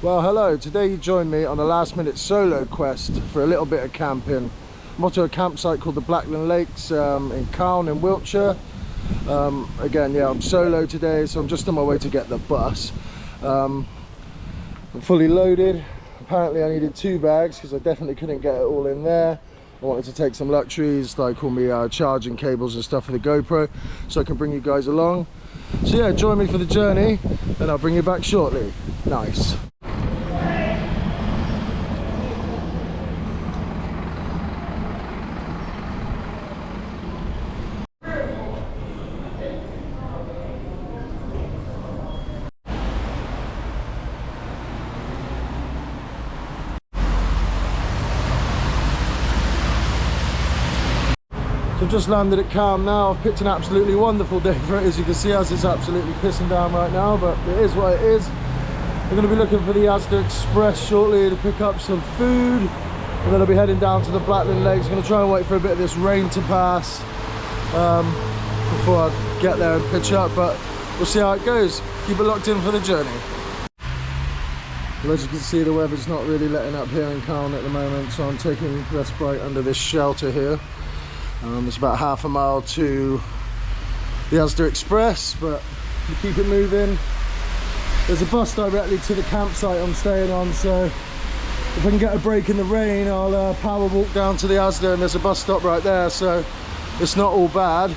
Well, hello. Today you join me on a last-minute solo quest for a little bit of camping. I'm off to a campsite called the Blackland Lakes in Carn in Wiltshire. Again, yeah, I'm solo today, so I'm just on my way to get the bus. I'm fully loaded. Apparently I needed 2 bags because I definitely couldn't get it all in there. I wanted to take some luxuries like all my charging cables and stuff for the GoPro so I can bring you guys along. So yeah, join me for the journey and I'll bring you back shortly. Nice. So I've just landed at Carn now. I've picked an absolutely wonderful day for it, as you can see, as it's absolutely pissing down right now, but it is what it is. We're going to be looking for the OEX Express shortly to pick up some food, and then I'll be heading down to the Blackland Lakes. I'm going to try and wait for a bit of this rain to pass before I get there and pitch up, but we'll see how it goes. Keep it locked in for the journey. Well, as you can see, the weather's not really letting up here in Carn at the moment, so I'm taking respite under this shelter here. It's about half a mile to the OEX Express, but we keep it moving. There's a bus directly to the campsite I'm staying on, so if I can get a break in the rain, I'll power walk down to the OEX, and there's a bus stop right there, so it's not all bad.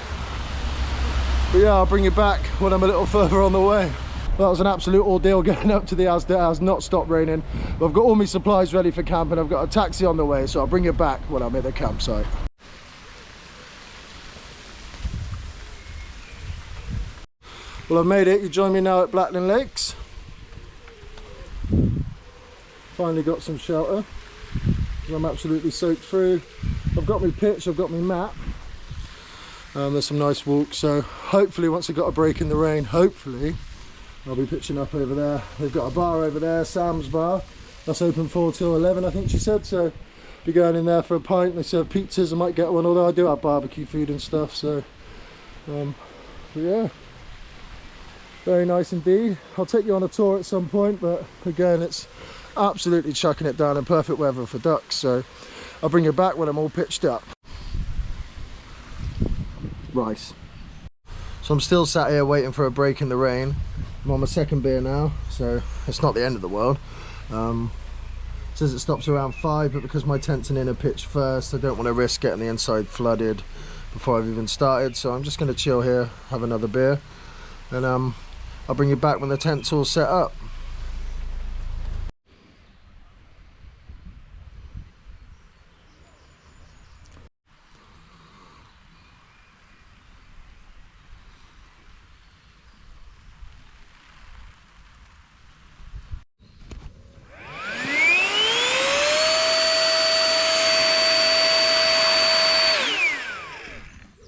But yeah, I'll bring you back when I'm a little further on the way. Well, that was an absolute ordeal getting up to the OEX. It has not stopped raining, but I've got all my supplies ready for camping. I've got a taxi on the way, so I'll bring you back when I'm at the campsite. Well, I've made it. You join me now at Blackland Lakes. Finally got some shelter. I'm absolutely soaked through. I've got my pitch, I've got my map. There's some nice walks, so hopefully once I got a break in the rain, hopefully I'll be pitching up over there. They've got a bar over there, Sam's Bar. That's open 4 till 11, I think she said, so be going in there for a pint. They serve pizzas, I might get one, although I do have barbecue food and stuff, so yeah. Very nice indeed. I'll take you on a tour at some point, but again, it's absolutely chucking it down in perfect weather for ducks, so I'll bring you back when I'm all pitched up. Rice. So I'm still sat here waiting for a break in the rain. I'm on my second beer now, so it's not the end of the world. It says it stops around 5, but because my tent's an inner pitch first, I don't want to risk getting the inside flooded before I've even started, so I'm just going to chill here, have another beer, and I'll bring you back when the tent's all set up.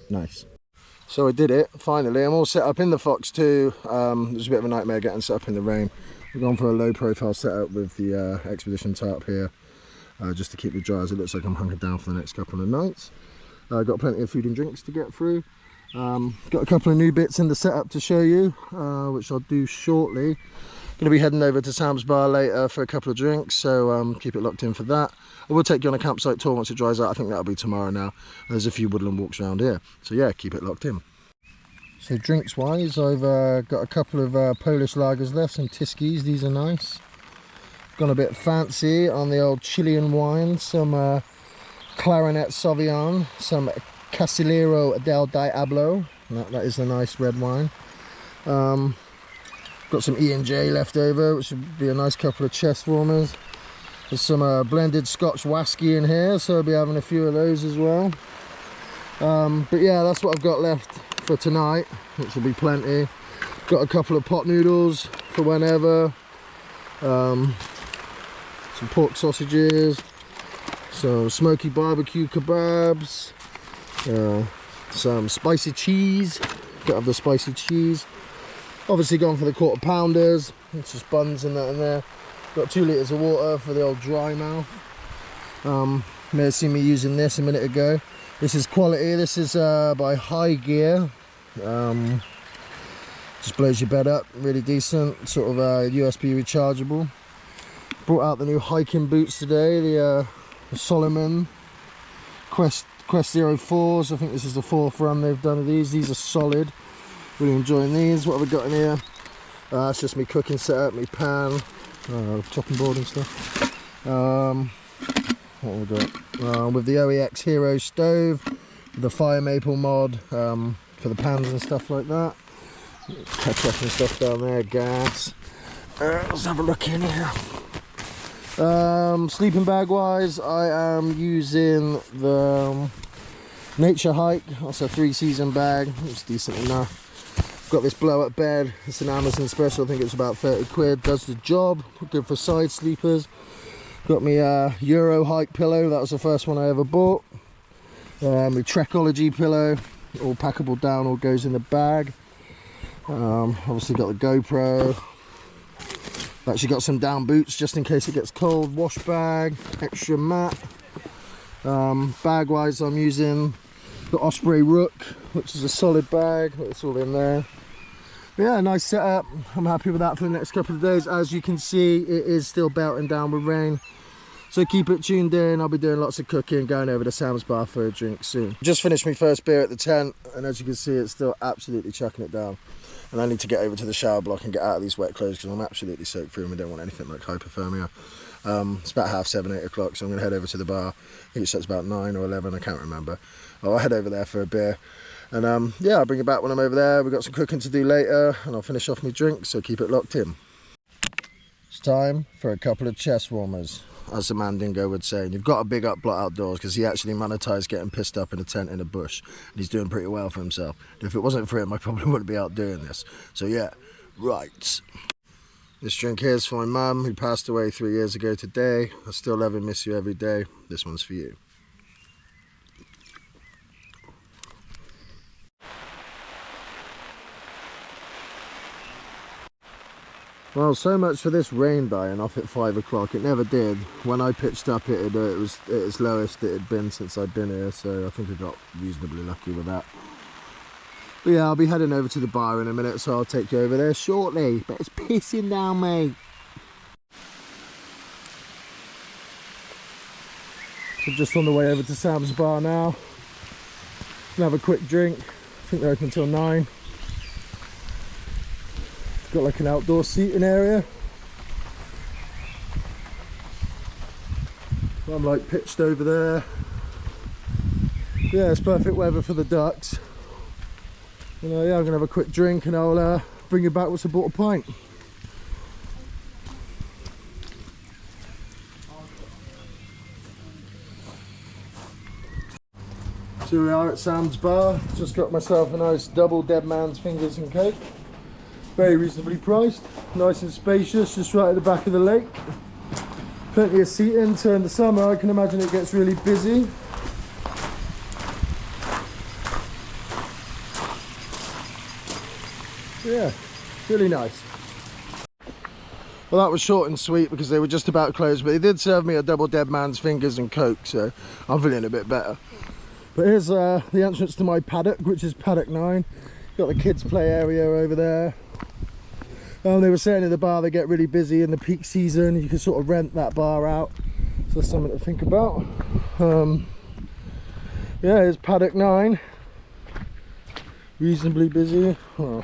Nice. So I did it, finally. I'm all set up in the Phoxx too. It was a bit of a nightmare getting set up in the rain. We've gone for a low profile setup with the Expedition Tarp here, just to keep it dry, as it looks like I'm hunkered down for the next couple of nights. Got plenty of food and drinks to get through. Got a couple of new bits in the setup to show you, which I'll do shortly. Going to be heading over to Sam's Bar later for a couple of drinks, so keep it locked in for that. I will take you on a campsite tour once it dries out. I think that'll be tomorrow now. There's a few woodland walks around here, so yeah, keep it locked in. So drinks wise, I've got a couple of Polish lagers left, some Tiskis. These are nice. Gone a bit fancy on the old Chilean wine, some Clarinet Sauvignon, some Casillero del Diablo. That is a nice red wine. Got some E&J left over, which would be a nice couple of chest warmers. There's some blended Scotch whisky in here, so I'll be having a few of those as well. But yeah, that's what I've got left for tonight, which will be plenty. Got a couple of pot noodles for whenever. Some pork sausages, some smoky barbecue kebabs, some spicy cheese. Got to have the spicy cheese. Obviously gone for the quarter pounders. It's just buns and that in there. Got 2 litres of water for the old dry mouth. May have seen me using this a minute ago. This is quality. This is by High Gear. Just blows your bed up, really decent. Sort of USB rechargeable. Brought out the new hiking boots today, the Solomon Quest 04s. I think this is the 4th run they've done of these. These are solid. Really enjoying these. What have we got in here? It's just me cooking setup, me pan, chopping board and stuff. What have we got? With the OEX Hero stove, the fire maple mod for the pans and stuff like that. Ketchup and stuff down there, gas. Let's have a look in here. Sleeping bag wise, I am using the Nature Hike. That's a 3-season bag. It's decent enough. Got this blow up bed. It's an Amazon special. I think it's about 30 quid. Does the job. Good for side sleepers. Got me a Euro Hike pillow. That was the first one I ever bought. My Trekology pillow. All packable down. All goes in the bag. Obviously got the GoPro. Actually got some down boots just in case it gets cold. Wash bag. Extra mat. Bag wise, I'm using the Osprey Rook, which is a solid bag. It's all in there. But yeah, nice setup. I'm happy with that for the next couple of days. As you can see, it is still belting down with rain, so keep it tuned in. I'll be doing lots of cooking, going over to Sam's Bar for a drink soon. Just finished my first beer at the tent, and as you can see, it's still absolutely chucking it down. And I need to get over to the shower block and get out of these wet clothes because I'm absolutely soaked through and I don't want anything like hypothermia. It's about 7:30, 8 o'clock, so I'm going to head over to the bar. I think it shuts about 9 or 11, I can't remember. I'll head over there for a beer. And yeah, I'll bring it back when I'm over there. We've got some cooking to do later, and I'll finish off my drink, so keep it locked in. It's time for a couple of chest warmers, as the Mandingo would say. And you've got to big up Blot Outdoors, because he actually monetised getting pissed up in a tent in a bush. And he's doing pretty well for himself. And if it wasn't for him, I probably wouldn't be out doing this. So yeah, right. This drink here is for my mum, who passed away 3 years ago today. I still love and miss you every day. This one's for you. Well, so much for this rain dying off at 5 o'clock. It never did. When I pitched up, it was at its lowest it had been since I'd been here, so I think I got reasonably lucky with that. But yeah, I'll be heading over to the bar in a minute, so I'll take you over there shortly. But it's pissing down, mate. So just on the way over to Sam's Bar now. Gonna have a quick drink. I think they're open until 9. Got like an outdoor seating area. I'm like pitched over there. Yeah, it's perfect weather for the ducks. You know, yeah, I'm gonna have a quick drink and I'll bring you back once I bought a pint. So here we are at Sam's Bar. Just got myself a nice double dead man's fingers and cake. Very reasonably priced, nice and spacious, just right at the back of the lake. Plenty of seating, so in the summer I can imagine it gets really busy. Yeah, really nice. Well, that was short and sweet because they were just about closed, but they did serve me a double dead man's fingers and coke, so I'm feeling a bit better. But here's the entrance to my paddock, which is paddock 9. Got the kids play area over there. They were saying in the bar they get really busy in the peak season. You can sort of rent that bar out, so that's something to think about. Yeah, it's paddock 9. Reasonably busy. Well,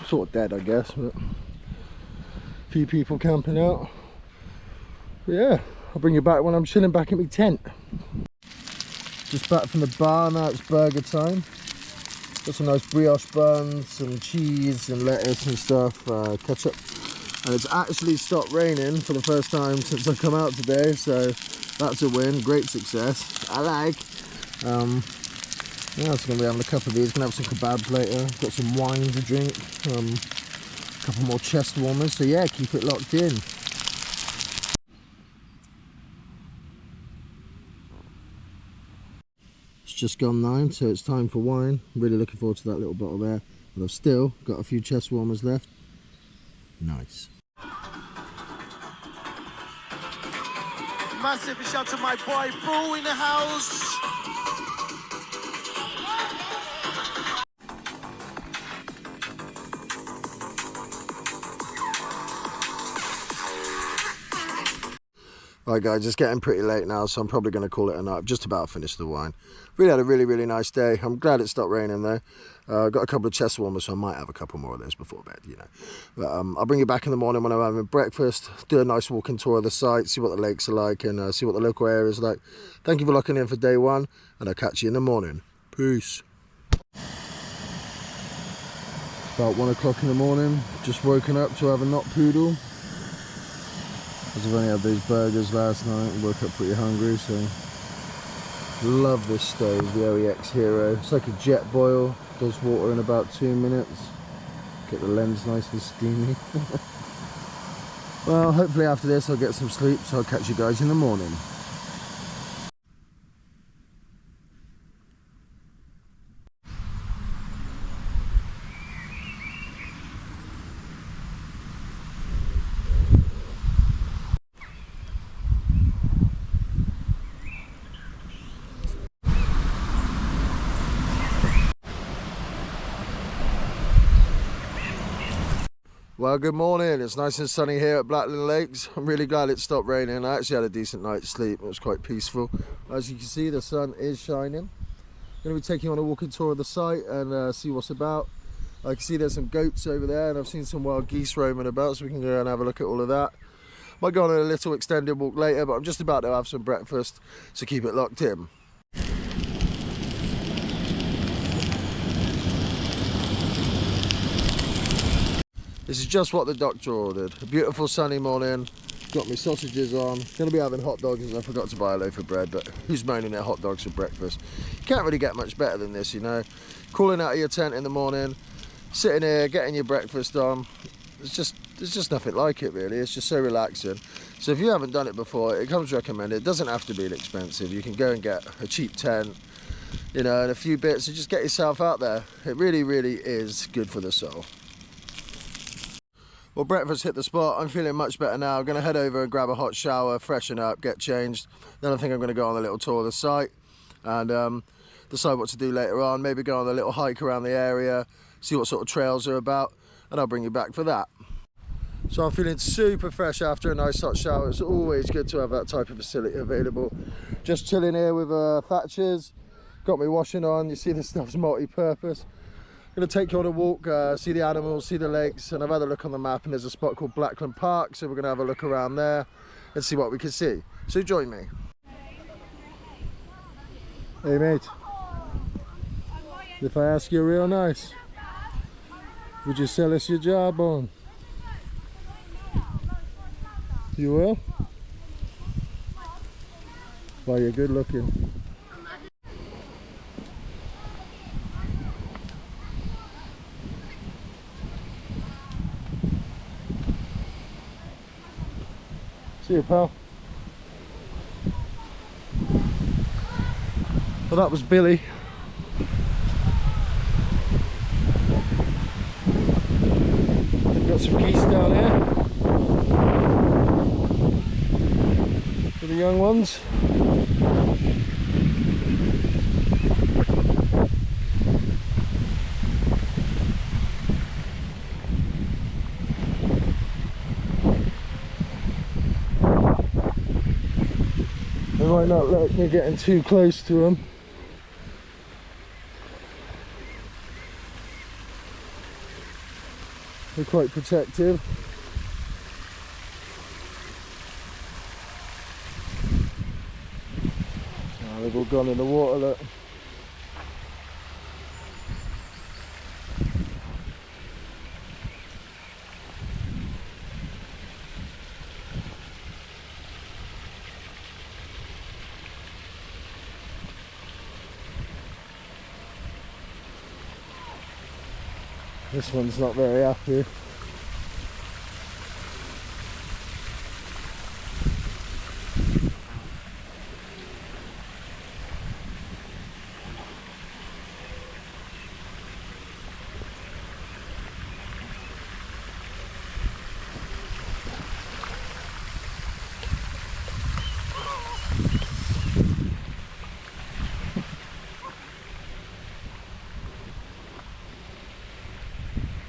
sort of dead, I guess, but a few people camping out. But yeah, I'll bring you back when I'm chilling back in my tent. Just back from the bar, now it's burger time. Got some nice brioche buns, some cheese and lettuce and stuff, ketchup. And it's actually stopped raining for the first time since I've come out today, so that's a win, great success. I like. Yeah, so I'm going to be having a couple of these, going to have some kebabs later, got some wine to drink, a couple more chest warmers, so yeah, keep it locked in. Just gone 9, so it's time for wine. I'm really looking forward to that little bottle there, but I've still got a few chest warmers left. Nice. Massive shout to my boy Boo in the house. Right guys, it's getting pretty late now, so I'm probably going to call it a night. I've just about finished the wine. Really had a really nice day. I'm glad it stopped raining though. Got a couple of chest warmers, so I might have a couple more of those before bed, you know. But I'll bring you back in the morning when I'm having breakfast, do a nice walking tour of the site, see what the lakes are like, and see what the local area is like. Thank you for locking in for day one, and I'll catch you in the morning. Peace. About 1 o'clock in the morning, just woken up to have a knot poodle. I've only had these burgers last night and woke up pretty hungry, so love this stove, the OEX Hero. It's like a jet boil, does water in about 2 minutes. Get the lens nice and steamy. Well, hopefully after this I'll get some sleep, so I'll catch you guys in the morning. Well, good morning. It's nice and sunny here at Blackland Lakes. I'm really glad it stopped raining. I actually had a decent night's sleep. It was quite peaceful. As you can see, the sun is shining. I'm going to be taking you on a walking tour of the site and see what's about. I can see there's some goats over there, and I've seen some wild geese roaming about, so we can go and have a look at all of that. Might go on a little extended walk later, but I'm just about to have some breakfast, so keep it locked in. This is just what the doctor ordered. A beautiful sunny morning. Got me sausages on. Gonna be having hot dogs, and I forgot to buy a loaf of bread, but who's moaning at hot dogs for breakfast? You can't really get much better than this, you know. Crawling out of your tent in the morning, sitting here, getting your breakfast on. There's just nothing like it really. It's just so relaxing. So if you haven't done it before, it comes recommended. It doesn't have to be expensive. You can go and get a cheap tent, you know, and a few bits, and just get yourself out there. It really is good for the soul. Well, breakfast hit the spot. I'm feeling much better now. I'm going to head over and grab a hot shower, freshen up, get changed. Then I think I'm going to go on a little tour of the site and decide what to do later on. Maybe go on a little hike around the area, see what sort of trails are about, and I'll bring you back for that. So I'm feeling super fresh after a nice hot shower. It's always good to have that type of facility available. Just chilling here with Thatchers. Got me washing on. You see this stuff's multi-purpose. Going to take you on a walk, see the animals, see the lakes, and I've had a look on the map, and there's a spot called Blackland Park, so we're going to have a look around there and see what we can see. So join me. Hey mate, if I ask you real nice, would you sell us your jawbone? You will? Well, you're good looking. See you, pal. Well, that was Billy. Got some geese down here for the young ones. They might not let me getting too close to them. They're quite protective. Oh, they've all gone in the water, look. This one's not very happy.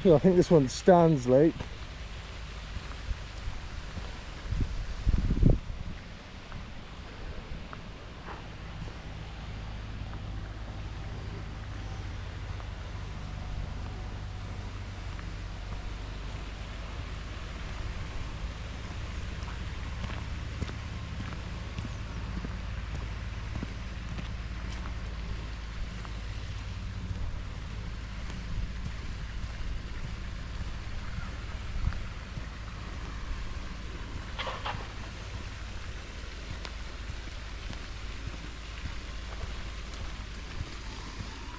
I think this one's Stan's Lake.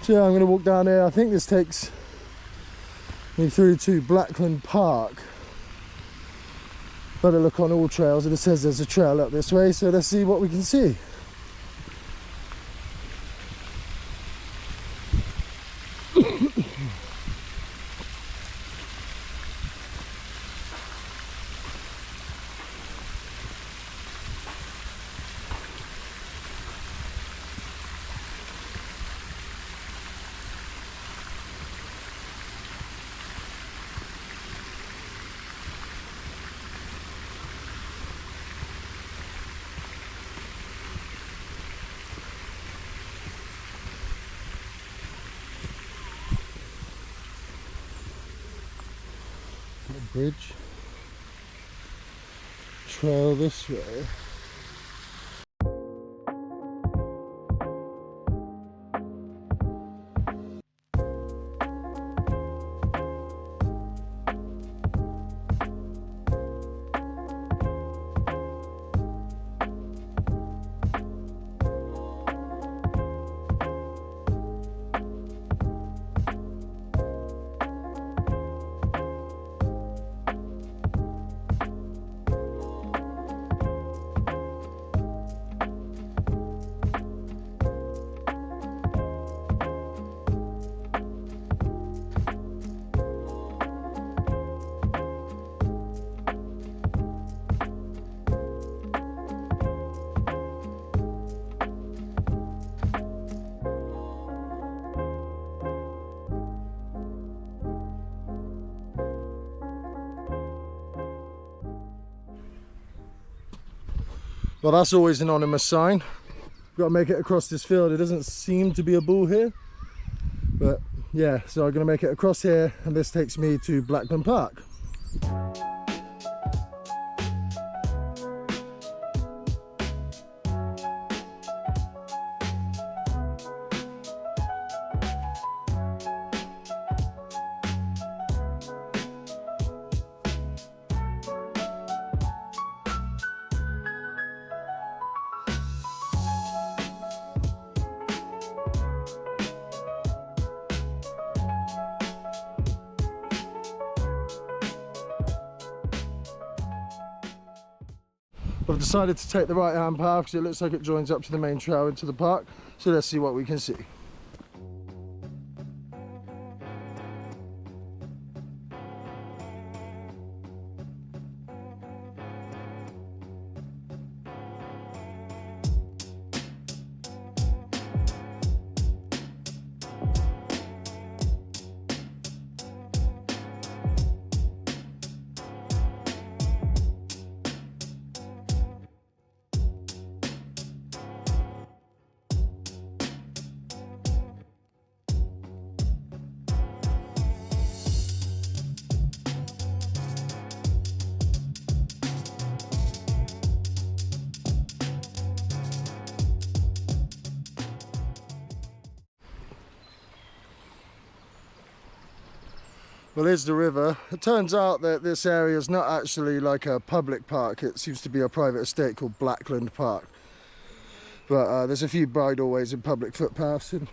So yeah, I'm going to walk down here. I think this takes me through to Blackland Park. Better look on all trails, and it says there's a trail up this way, so let's see what we can see. Bridge trail this way. Well, that's always an ominous sign. Got to make it across this field. It doesn't seem to be a bull here, but yeah, so I'm going to make it across here, and this takes me to Blackland Park. I've decided to take the right hand path because it looks like it joins up to the main trail into the park, so let's see what we can see. Well, here's the river. It turns out that this area is not actually like a public park. It seems to be a private estate called Blackland Park. But there's a few bridleways and public footpaths, and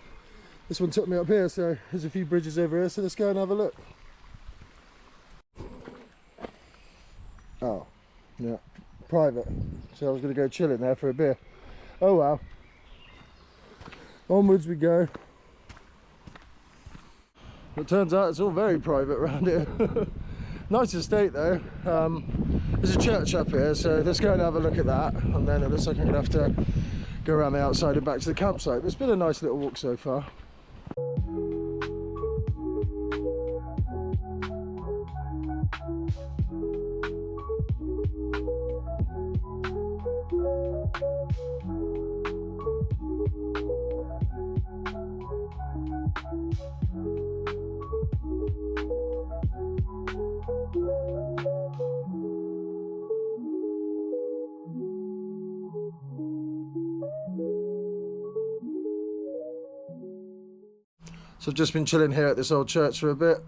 this one took me up here, so there's a few bridges over here, so let's go and have a look. Oh, yeah, private. So I was going to go chill in there for a beer. Oh well. Onwards we go. It turns out it's all very private around here. Nice estate though. There's a church up here, so let's go and have a look at that, and then it looks like I'm going to have to go around the outside and back to the campsite. It's been a nice little walk so far. So I've just been chilling here at this old church for a bit.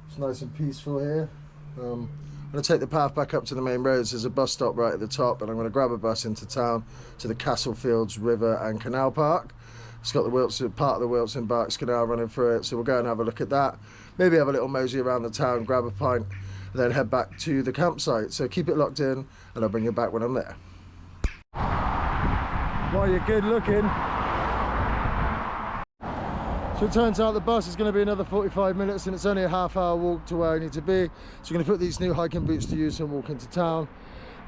It's nice and peaceful here. I'm going to take the path back up to the main roads. There's a bus stop right at the top, and I'm going to grab a bus into town to the Castlefields River and Canal Park. It's got the Wiltshire, part of the Wiltshire and Berks Canal running through it, so we'll go and have a look at that. Maybe have a little mosey around the town, grab a pint, and then head back to the campsite. So keep it locked in, and I'll bring you back when I'm there. Well, you're good looking. So it turns out the bus is going to be another 45 minutes, and it's only a half-hour walk to where I need to be. So I'm going to put these new hiking boots to use and walk into town.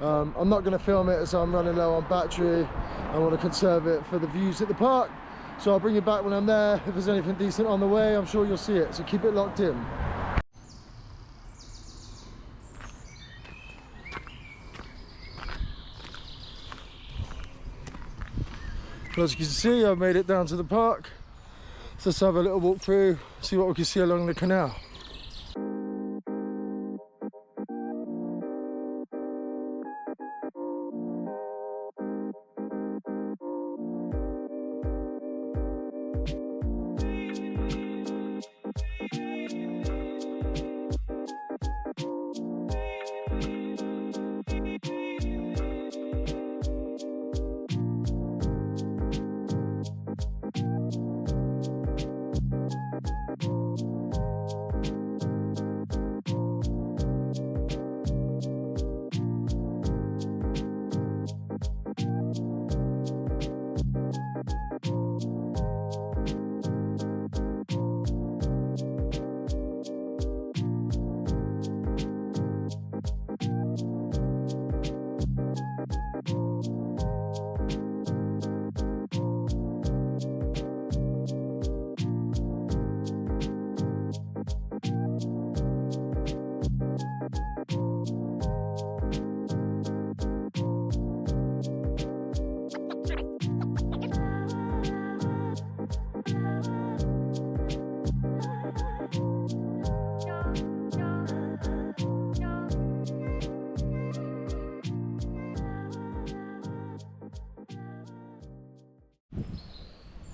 I'm not going to film it as I'm running low on battery. I want to conserve it for the views at the park. So I'll bring you back when I'm there. If there's anything decent on the way, I'm sure you'll see it. So keep it locked in. Well, as you can see, I've made it down to the park. So let's have a little walk through, see what we can see along the canal.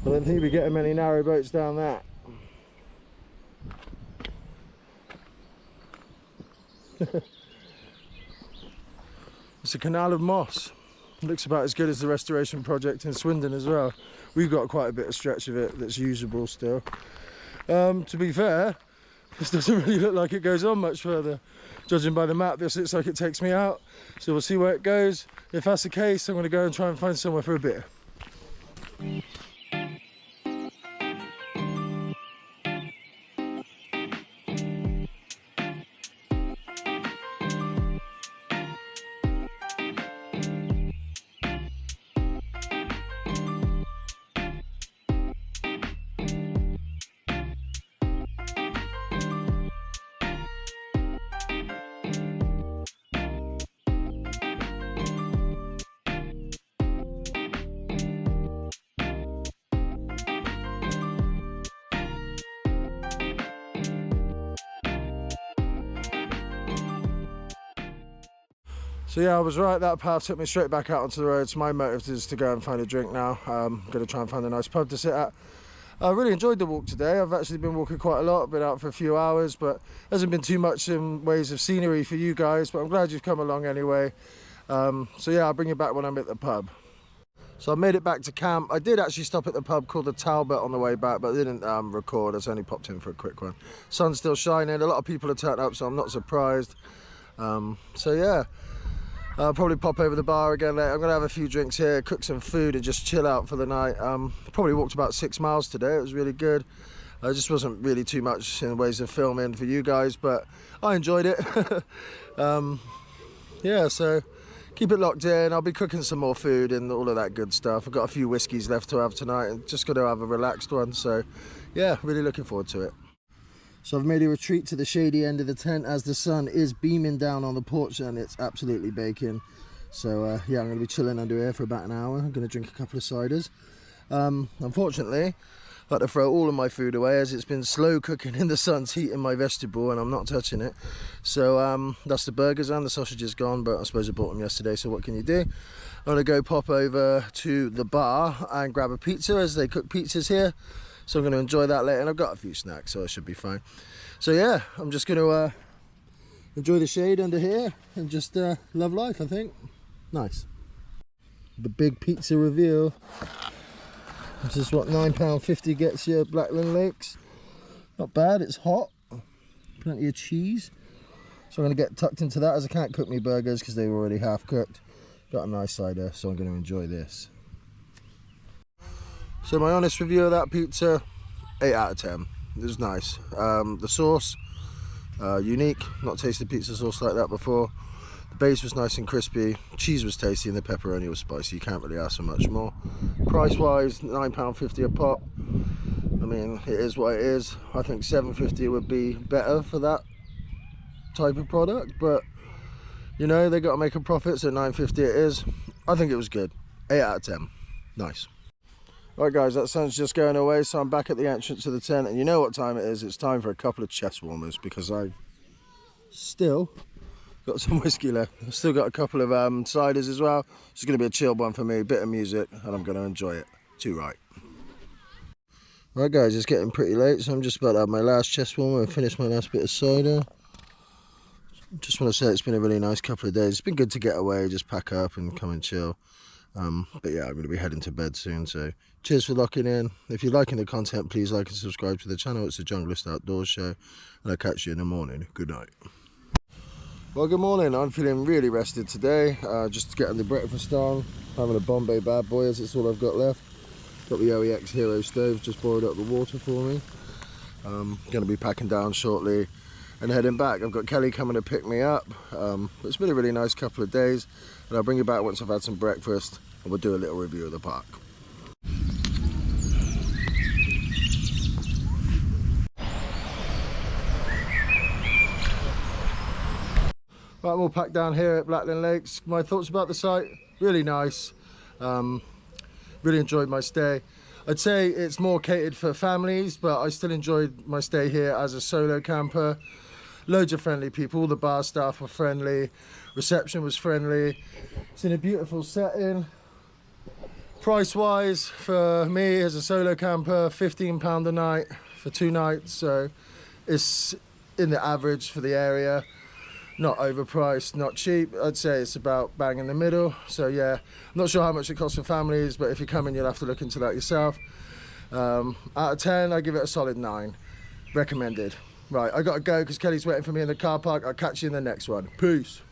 I don't think we're getting many narrow boats down that. It's a canal of moss. It looks about as good as the restoration project in Swindon as well. We've got quite a bit of stretch of it that's usable still. To be fair, this doesn't really look like it goes on much further. Judging by the map, this looks like it takes me out. So we'll see where it goes. If that's the case, I'm going to go and try and find somewhere for a beer. So yeah, I was right, that path took me straight back out onto the road. So my motive is to go and find a drink now. I'm going to try and find a nice pub to sit at. I really enjoyed the walk today. I've actually been walking quite a lot, been out for a few hours, but hasn't been too much in ways of scenery for you guys, but I'm glad you've come along anyway. So yeah, I'll bring you back when I'm at the pub. So I made it back to camp. I did actually stop at the pub called the Talbot on the way back, but I didn't record. I only popped in for a quick one. Sun's still shining. A lot of people have turned up, so I'm not surprised. So yeah. I'll probably pop over the bar again later. I'm going to have a few drinks here, cook some food and just chill out for the night. Probably walked about 6 miles today. It was really good. I just wasn't really too much in ways of filming for you guys, but I enjoyed it. Yeah, so keep it locked in. I'll be cooking some more food and all of that good stuff. I've got a few whiskies left to have tonight and just going to have a relaxed one. So yeah, really looking forward to it. So I've made a retreat to the shady end of the tent as the sun is beaming down on the porch and it's absolutely baking. So yeah, I'm going to be chilling under here for about an hour. I'm going to drink a couple of ciders. Unfortunately, I had to throw all of my food away as it's been slow cooking in the sun's heat in my vestibule and I'm not touching it. So that's the burgers and the sausage is gone, but I suppose I bought them yesterday, so what can you do? I'm going to go pop over to the bar and grab a pizza as they cook pizzas here. So I'm going to enjoy that later, and I've got a few snacks, so I should be fine. So yeah, I'm just going to enjoy the shade under here and just love life, I think. Nice. The big pizza reveal. This is what £9.50 gets you at Blackland Lakes. Not bad, it's hot. Plenty of cheese. So I'm going to get tucked into that, as I can't cook me burgers because they were already half cooked. Got a nice cider, so I'm going to enjoy this. So my honest review of that pizza, 8 out of 10. It was nice. The sauce, unique. Not tasted pizza sauce like that before. The base was nice and crispy. Cheese was tasty and the pepperoni was spicy. You can't really ask for much more. Price wise, £9.50 a pop. I mean, it is what it is. I think £7.50 would be better for that type of product, but you know, they got to make a profit, so £9.50 it is. I think it was good. 8 out of 10. Nice. Right guys, that sun's just going away, so I'm back at the entrance of the tent, and you know what time it is. It's time for a couple of chest warmers, because I've still got some whiskey left. I've still got a couple of ciders as well. It's going to be a chilled one for me, a bit of music, and I'm going to enjoy it. Too right. Right guys, it's getting pretty late, so I'm just about to have my last chest warmer and finish my last bit of cider. Just want to say it's been a really nice couple of days. It's been good to get away, just pack up and come and chill. But yeah, I'm going to be heading to bed soon, so cheers for locking in. If you're liking the content, please like and subscribe to the channel. It's the Junglist Outdoors Show, and I'll catch you in the morning. Good night. Well, good morning. I'm feeling really rested today. Just getting the breakfast on, having a Bombay bad boy, as it's all I've got left. Got the OEX Hero stove, just boiled up the water for me. Going to be packing down shortly and heading back. I've got Kelly coming to pick me up. It's been a really nice couple of days, and I'll bring you back once I've had some breakfast, and we'll do a little review of the park. Right, I'm all packed down here at Blackland Lakes. My thoughts about the site, really nice. Really enjoyed my stay. I'd say it's more catered for families, but I still enjoyed my stay here as a solo camper. Loads of friendly people. All the bar staff were friendly. Reception was friendly. It's in a beautiful setting. Price wise, for me as a solo camper, £15 a night for 2 nights. So it's in the average for the area. Not overpriced, not cheap. I'd say it's about bang in the middle. So yeah, I'm not sure how much it costs for families, but if you come in, you'll have to look into that yourself. Out of 10, I give it a solid 9. Recommended. Right, I gotta go because Kelly's waiting for me in the car park. I'll catch you in the next one. Peace.